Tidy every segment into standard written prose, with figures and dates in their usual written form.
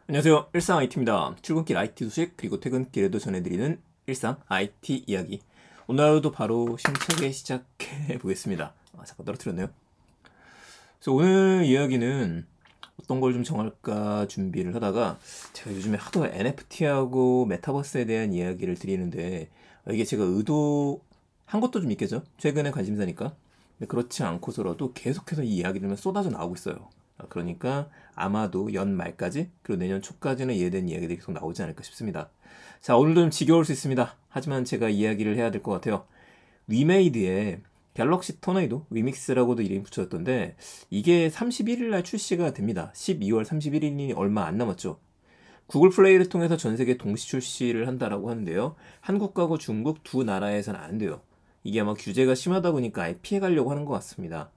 안녕하세요. 일상 IT입니다. 출근길 IT 소식 그리고 퇴근길에도 전해드리는 일상 IT 이야기. 오늘 하루도 바로 힘차게 시작해 보겠습니다. 잠깐 떨어뜨렸네요. 그래서 오늘 이야기는 어떤 걸 좀 정할까 준비를 하다가 제가 요즘에 하도 NFT하고 메타버스에 대한 이야기를 드리는데 이게 제가 의도한 것도 좀 있겠죠? 최근에 관심사니까. 근데 그렇지 않고서라도 계속해서 이 이야기들만 쏟아져 나오고 있어요. 그러니까 아마도 연말까지 그리고 내년 초까지는 이해된 이야기들이 계속 나오지 않을까 싶습니다. 자, 오늘도 좀 지겨울 수 있습니다. 하지만 제가 이야기를 해야 될 것 같아요. 위메이드의 갤럭시 토네이도 위믹스라고도 이름이 붙여졌던데 이게 31일 날 출시가 됩니다. 12월 31일이 얼마 안 남았죠. 구글 플레이를 통해서 전 세계 동시 출시를 한다라고 하는데요. 한국하고 중국 두 나라에서는 안 돼요. 이게 아마 규제가 심하다 보니까 아예 피해가려고 하는 것 같습니다.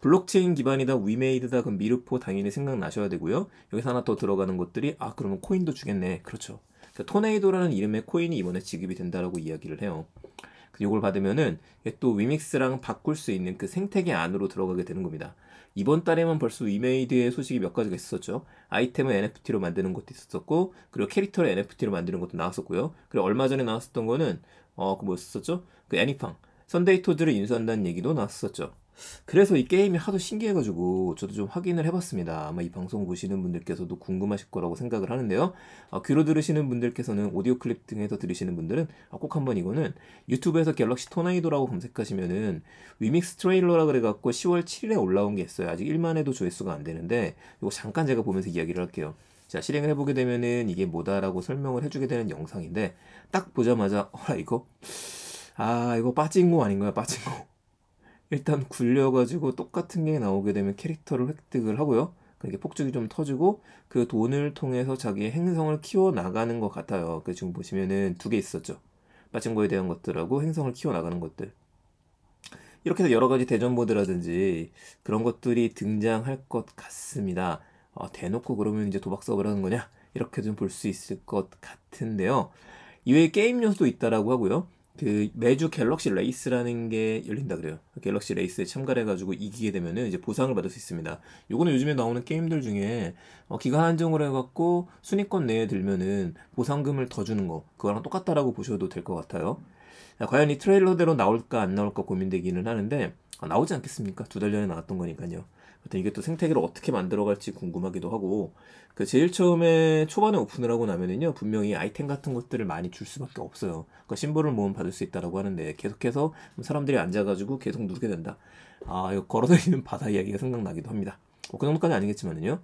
블록체인 기반이다, 위메이드다, 그럼 미르포 당연히 생각나셔야 되고요. 여기서 하나 더 들어가는 것들이 그러면 코인도 주겠네. 그렇죠. 그러니까 토네이도라는 이름의 코인이 이번에 지급이 된다라고 이야기를 해요. 이걸 받으면은 또 위믹스랑 바꿀 수 있는 그 생태계 안으로 들어가게 되는 겁니다. 이번 달에만 벌써 위메이드의 소식이 몇 가지가 있었죠. 아이템을 NFT로 만드는 것도 있었고, 그리고 캐릭터를 NFT로 만드는 것도 나왔었고요. 그리고 얼마 전에 나왔었던 거는 그 뭐였었죠? 그 애니팡 선데이 토즈를 인수한다는 얘기도 나왔었죠. 그래서 이 게임이 하도 신기해가지고 저도 좀 확인을 해봤습니다. 아마 이 방송 보시는 분들께서도 궁금하실 거라고 생각을 하는데요. 귀로 들으시는 분들께서는 오디오 클립 등에서 들으시는 분들은 꼭 한번 이거는 유튜브에서 갤럭시 토네이도라고 검색하시면은 위믹스 트레일러라 그래갖고 10월 7일에 올라온 게 있어요. 아직 1만회도 조회수가 안 되는데 이거 잠깐 제가 보면서 이야기를 할게요. 자, 실행을 해보게 되면은 이게 뭐다라고 설명을 해주게 되는 영상인데 딱 보자마자 이거 빠진 거 아닌가요? 빠진 거. 일단 굴려가지고 똑같은 게 나오게 되면 캐릭터를 획득을 하고요. 그렇게 폭죽이 좀 터지고 그 돈을 통해서 자기의 행성을 키워 나가는 것 같아요. 그 지금 보시면은 두 개 있었죠. 빠진 거에 대한 것들하고 행성을 키워 나가는 것들. 이렇게 해서 여러 가지 대전 모드라든지 그런 것들이 등장할 것 같습니다. 대놓고 그러면 이제 도박 사업을 하는 거냐? 이렇게 좀 볼 수 있을 것 같은데요. 이외에 게임 요소도 있다라고 하고요. 그 매주 갤럭시 레이스라는 게 열린다 그래요. 갤럭시 레이스에 참가를 해가지고 이기게 되면은 이제 보상을 받을 수 있습니다. 요거는 요즘에 나오는 게임들 중에 기간 한정을 해갖고 순위권 내에 들면은 보상금을 더 주는 거 그거랑 똑같다라고 보셔도 될 것 같아요. 자, 과연 이 트레일러대로 나올까 안 나올까 고민되기는 하는데 나오지 않겠습니까? 두 달 전에 나왔던 거니까요. 하여튼 이게 또 생태계를 어떻게 만들어갈지 궁금하기도 하고 그 제일 처음에 초반에 오픈을 하고 나면은요 분명히 아이템 같은 것들을 많이 줄 수밖에 없어요. 그 심볼을 모으면 받을 수 있다라고 하는데 계속해서 사람들이 앉아가지고 계속 누르게 된다. 이거 걸어다니는 바다 이야기가 생각나기도 합니다. 그 정도까지 아니겠지만은요.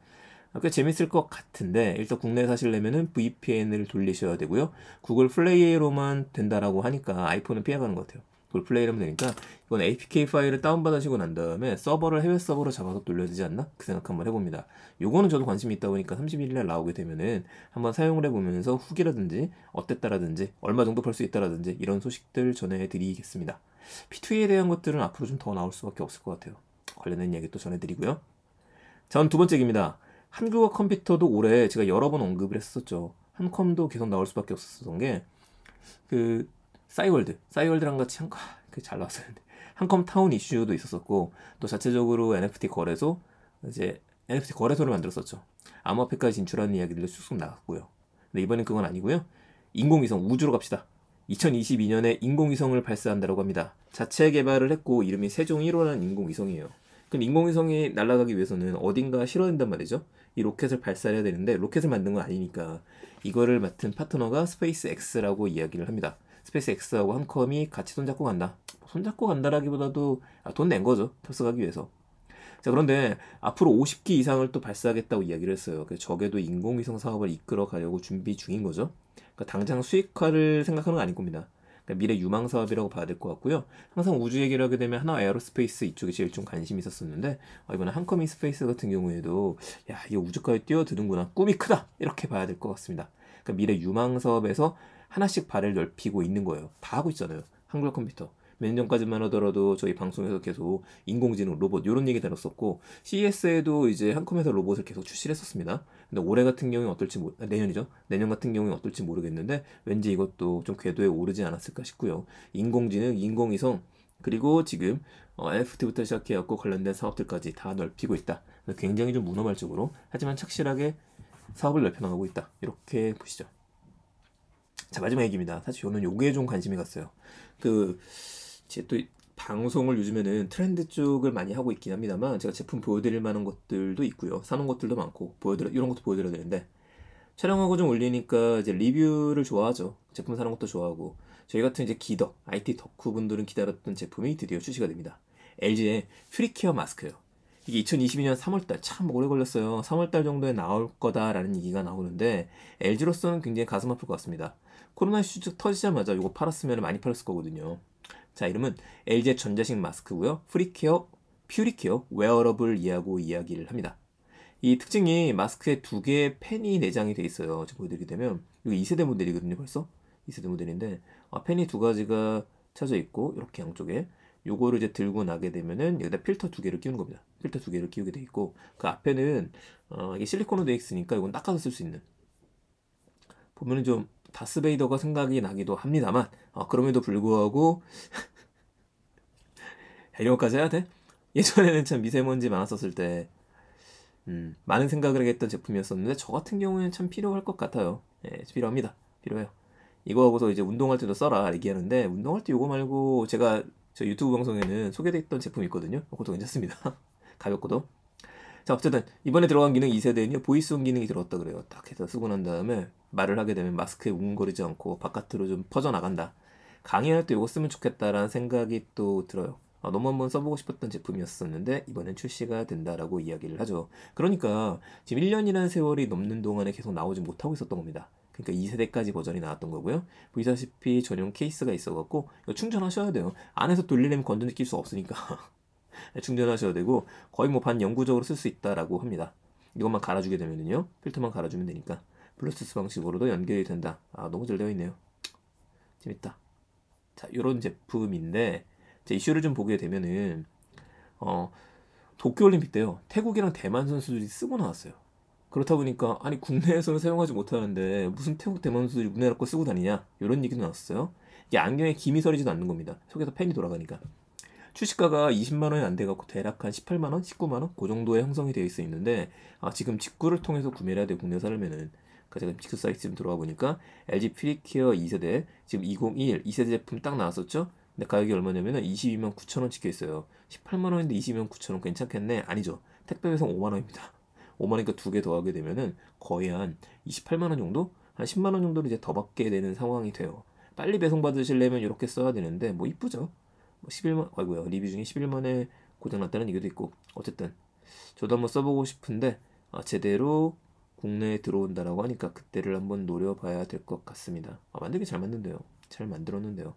꽤 재밌을 것 같은데 일단 국내에 사시려면은 VPN을 돌리셔야 되고요. 구글 플레이로만 된다라고 하니까 아이폰은 피해가는 것 같아요. 구글 플레이로 하면 되니까 이건 APK 파일을 다운받으시고 난 다음에 서버를 해외 서버로 잡아서 돌려야 되지 않나? 그 생각 한번 해봅니다. 요거는 저도 관심이 있다 보니까 31일날 나오게 되면은 한번 사용을 해보면서 후기라든지 어땠다라든지 얼마 정도 벌 수 있다라든지 이런 소식들 전해드리겠습니다. P2E에 대한 것들은 앞으로 좀 더 나올 수밖에 없을 것 같아요. 관련된 이야기 또 전해드리고요. 전 두 번째 얘기입니다. 한국어 컴퓨터도 올해 제가 여러 번 언급을 했었죠. 한컴도 계속 나올 수밖에 없었던 게 그 싸이월드랑 같이 잘 나왔었는데 한컴 타운 이슈도 있었었고 또 자체적으로 NFT 거래소 이제 NFT 거래소를 만들었었죠. 암호화폐까지 진출하는 이야기들도 쑥쑥 나왔고요. 근데 이번엔 그건 아니고요. 인공위성 우주로 갑시다. 2022년에 인공위성을 발사한다고 합니다. 자체 개발을 했고 이름이 세종 1호라는 인공위성이에요. 그럼 인공위성이 날아가기 위해서는 어딘가 실어야 된단 말이죠. 이 로켓을 발사해야 되는데 로켓을 만든 건 아니니까 이거를 맡은 파트너가 스페이스 X라고 이야기를 합니다. 스페이스 X하고 한컴이 같이 손잡고 간다. 손잡고 간다라기보다도 돈 낸 거죠. 탑승하기 위해서. 자, 그런데 앞으로 50기 이상을 또 발사하겠다고 이야기를 했어요. 그래서 적에도 인공위성 사업을 이끌어 가려고 준비 중인 거죠. 그러니까 당장 수익화를 생각하는 건 아닐 겁니다. 그러니까 미래 유망 사업이라고 봐야 될 것 같고요. 항상 우주 얘기를 하게 되면 하나 에어로스페이스 이쪽에 제일 좀 관심이 있었었는데 이번에 한커밍 스페이스 같은 경우에도 이게 우주까지 뛰어드는구나. 꿈이 크다. 이렇게 봐야 될 것 같습니다. 그러니까 미래 유망 사업에서 하나씩 발을 넓히고 있는 거예요. 다 하고 있잖아요. 한글 컴퓨터. 몇 년 전까지만 하더라도 저희 방송에서 계속 인공지능 로봇 이런 얘기 다뤘었고 CES에도 이제 한컴에서 로봇을 계속 출시를 했었습니다. 근데 올해 같은 경우에 어떨지 내년이죠. 내년 같은 경우에 어떨지 모르겠는데 왠지 이것도 좀 궤도에 오르지 않았을까 싶고요. 인공지능, 인공위성 그리고 지금 NFT부터 시작해갖고 관련된 사업들까지 다 넓히고 있다. 굉장히 좀 문어발적으로 하지만 착실하게 사업을 넓혀나가고 있다. 이렇게 보시죠. 자, 마지막 얘기입니다. 사실 저는 요게 좀 관심이 갔어요. 제 또 방송을 요즘에는 트렌드 쪽을 많이 하고 있긴 합니다만, 제가 제품 보여드릴 만한 것들도 있고요. 사놓은 것들도 많고, 이런 것도 보여드려야 되는데, 촬영하고 좀 올리니까 이제 리뷰를 좋아하죠. 제품 사는 것도 좋아하고. 저희 같은 이제 기덕, IT 덕후 분들은 기다렸던 제품이 드디어 출시가 됩니다. LG의 퓨리케어 마스크예요. 이게 2022년 3월달, 참 오래 걸렸어요. 3월달 정도에 나올 거다라는 얘기가 나오는데, LG로서는 굉장히 가슴 아플 것 같습니다. 코로나 이슈 터지자마자 이거 팔았으면 많이 팔았을 거거든요. 자, 이름은 LG의 전자식 마스크고요. 퓨리케어 웨어러블 이야기를 합니다. 이 특징이 마스크에 두 개의 펜이 내장이 돼 있어요. 지금 보여드리게 되면 이거 2세대 모델이거든요. 벌써 2세대 모델인데 펜이 두 가지가 쳐져 있고 이렇게 양쪽에 요거를 이제 들고 나게 되면은 여기다 필터 두 개를 끼우는 겁니다. 필터 두 개를 끼우게 돼 있고 그 앞에는 이게 실리콘으로 돼 있으니까 이건 닦아서 쓸 수 있는, 보면은 좀 다스베이더가 생각이 나기도 합니다만 그럼에도 불구하고 이런 것까지 해야 돼? 예전에는 참 미세먼지 많았었을 때 많은 생각을 하겠던 제품이었었는데 저 같은 경우에는 참 필요할 것 같아요. 예, 필요합니다. 필요해요. 이거 하고서 이제 운동할 때도 써라 얘기하는데, 운동할 때 이거 말고 제가 저 유튜브 방송에는 소개됐던 제품이 있거든요. 그것도 괜찮습니다. 가볍고도. 자, 어쨌든 이번에 들어간 기능 2세대는요 보이스온 기능이 들어갔다 그래요. 딱 해서 쓰고 난 다음에 말을 하게 되면 마스크에 웅거리지 않고 바깥으로 좀 퍼져나간다. 강의할 때 이거 쓰면 좋겠다라는 생각이 또 들어요. 너무 한번 써보고 싶었던 제품이었었는데 이번엔 출시가 된다라고 이야기를 하죠. 그러니까 지금 1년이라는 세월이 넘는 동안에 계속 나오지 못하고 있었던 겁니다. 그러니까 2세대까지 버전이 나왔던 거고요. 보시다시피 전용 케이스가 있어갖고 이거 충전하셔야 돼요. 안에서 돌리려면 건전지 낄 수 없으니까 충전하셔야 되고 거의 뭐 반영구적으로 쓸 수 있다라고 합니다. 이것만 갈아주게 되면은요, 필터만 갈아주면 되니까 블루투스 방식으로도 연결이 된다. 너무 잘 되어 있네요. 재밌다. 자, 이런 제품인데 이슈를 좀 보게 되면은 도쿄올림픽 때요 태국이랑 대만 선수들이 쓰고 나왔어요. 그렇다 보니까 아니 국내에서는 사용하지 못하는데 무슨 태국 대만 선수들이 우리나라 거 쓰고 다니냐 이런 얘기도 나왔어요. 이게 안경에 김이 서리지도 않는 겁니다. 속에서 펜이 돌아가니까. 출시가가 20만 원이 안 돼갖고 대략 한 18만 원, 19만 원 그 정도에 형성이 되어 있는데 지금 직구를 통해서 구매를 해야 돼. 국내 살면은. 제가 직구 사이트 지금 들어가 보니까 LG 퓨리케어 2세대 지금 2021 2세대 제품 딱 나왔었죠. 근데 가격이 얼마냐면은 22만 9천 원 찍혀 있어요. 18만 원인데 22만 9천 원 괜찮겠네? 아니죠. 택배 배송 5만 원입니다. 5만 원이니까 두 개 더하게 되면은 거의 한 28만 원 정도? 한 10만 원 정도를 이제 더 받게 되는 상황이 돼요. 빨리 배송 받으시려면 이렇게 써야 되는데 뭐 이쁘죠? 11만, 아이고야, 리뷰 중에 11만에 고장났다는 얘기도 있고, 어쨌든 저도 한번 써보고 싶은데 제대로 국내에 들어온다라고 하니까 그때를 한번 노려봐야 될 것 같습니다. 만들기 잘 만든대요. 잘 만들었는데요.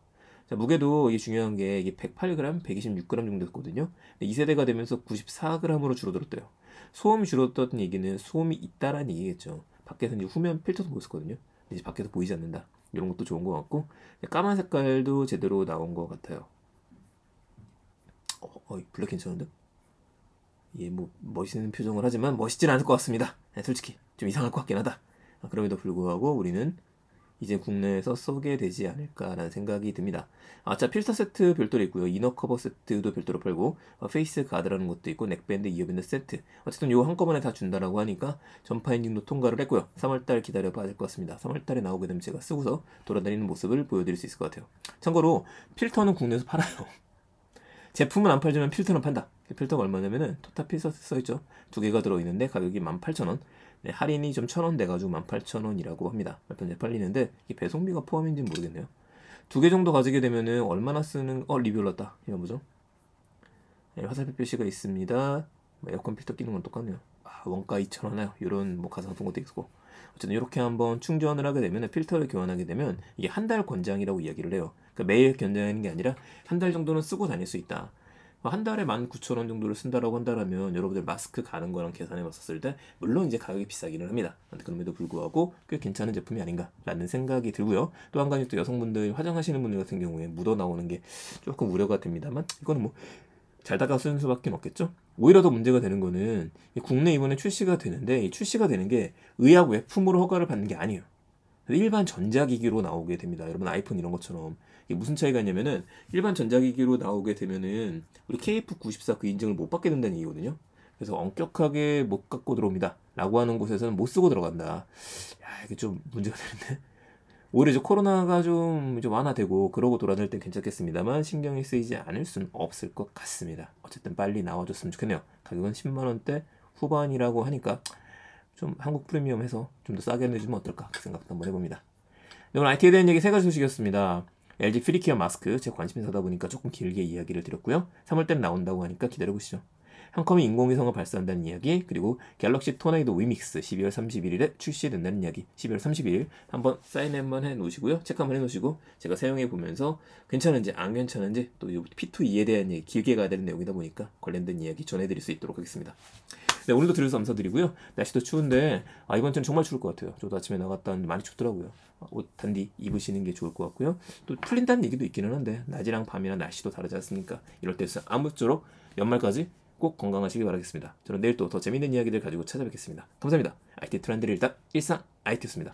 자, 무게도 이게 중요한 게 이게 108g, 126g 정도였거든요. 2세대가 되면서 94g으로 줄어들었대요. 소음이 줄어들었던 얘기는 소음이 있다라는 얘기겠죠. 밖에서 이제 후면 필터도 보였었거든요. 이제 밖에서 보이지 않는다. 이런 것도 좋은 것 같고, 까만 색깔도 제대로 나온 것 같아요. 블랙 괜찮은데? 뭐 멋있는 표정을 하지만 멋있진 않을 것 같습니다. 솔직히 좀 이상할 것 같긴 하다. 그럼에도 불구하고 우리는 이제 국내에서 쏘게 되지 않을까라는 생각이 듭니다. 자, 필터 세트 별도로 있고요. 이너 커버 세트도 별도로 팔고, 페이스 가드라는 것도 있고, 넥밴드, 이어밴드 세트. 어쨌든 요거 한꺼번에 다 준다라고 하니까 전파 인증도 통과를 했고요. 3월달 기다려봐야 될 것 같습니다. 3월달에 나오게 되면 제가 쓰고서 돌아다니는 모습을 보여드릴 수 있을 것 같아요. 참고로 필터는 국내에서 팔아요. 제품은 안 팔지만 필터는 판다. 필터가 얼마냐면은 토타필서 써있죠. 두 개가 들어있는데 가격이 18,000원. 네, 할인이 좀 1,000원 돼가지고 18,000원이라고 합니다. 몇번째 팔리는데 이게 배송비가 포함인지는 모르겠네요. 두 개 정도 가지게 되면은 얼마나 쓰는 리뷰 올랐다. 이거 뭐죠? 네, 화살표 표시가 있습니다. 에어컨 필터 끼는 건 똑같네요. 원가 2,000원 이런 뭐 가상품 것도 있고. 어쨌든 이렇게 한번 충전을 하게 되면 필터를 교환하게 되면 이게 한 달 권장이라고 이야기를 해요. 그러니까 매일 권장하는 게 아니라 한 달 정도는 쓰고 다닐 수 있다. 한 달에 19,000원 정도를 쓴다라고 한다면 여러분들 마스크 가는 거랑 계산해 봤었을 때 물론 이제 가격이 비싸기는 합니다. 그럼에도 불구하고 꽤 괜찮은 제품이 아닌가라는 생각이 들고요. 또 한 가지 또 여성분들 화장하시는 분들 같은 경우에 묻어 나오는 게 조금 우려가 됩니다만 이거는 뭐 잘 닦아 쓰는 수밖에 없겠죠. 오히려 더 문제가 되는 거는 국내 이번에 출시가 되는데 이 출시가 되는 게 의약 외품으로 허가를 받는 게 아니에요. 일반 전자기기로 나오게 됩니다. 여러분 아이폰 이런 것처럼. 이게 무슨 차이가 있냐면은 일반 전자기기로 나오게 되면은 우리 KF94 그 인증을 못 받게 된다는 얘기거든요. 그래서 엄격하게 못 갖고 들어옵니다 라고 하는 곳에서는 못 쓰고 들어간다. 야, 이게 좀 문제가 되는데. 오히려 이제 코로나가 좀 완화되고 그러고 돌아다닐 땐 괜찮겠습니다만 신경이 쓰이지 않을 수는 없을 것 같습니다. 어쨌든 빨리 나와줬으면 좋겠네요. 가격은 10만원대 후반이라고 하니까 좀 한국 프리미엄 해서 좀 더 싸게 내주면 어떨까 생각도 한번 해봅니다. 네, 오늘 IT에 대한 얘기 3가지 소식이었습니다. LG 프리케어 마스크 제 관심사다 보니까 조금 길게 이야기를 드렸고요. 3월달에 나온다고 하니까 기다려보시죠. 한컴이 인공위성을 발사한다는 이야기, 그리고 갤럭시 토네이도 위믹스 12월 31일에 출시된다는 이야기. 12월 31일 한번 사인 한번 해놓으시고요. 체크 한번 해놓으시고 제가 사용해보면서 괜찮은지 안 괜찮은지 또 P2E에 대한 얘기, 길게 가야 되는 내용이다 보니까 관련된 이야기 전해드릴 수 있도록 하겠습니다. 네, 오늘도 들어서 감사드리고요. 날씨도 추운데 이번 주는 정말 추울 것 같아요. 저도 아침에 나갔다 왔는데 많이 춥더라고요. 옷 단디 입으시는 게 좋을 것 같고요. 또 풀린다는 얘기도 있기는 한데 낮이랑 밤이랑 날씨도 다르지 않습니까? 이럴 때 아무쪼록 연말까지 꼭 건강하시기 바라겠습니다. 저는 내일 또 더 재밌는 이야기들 가지고 찾아뵙겠습니다. 감사합니다. IT 트렌드를 일단 일상 IT였습니다.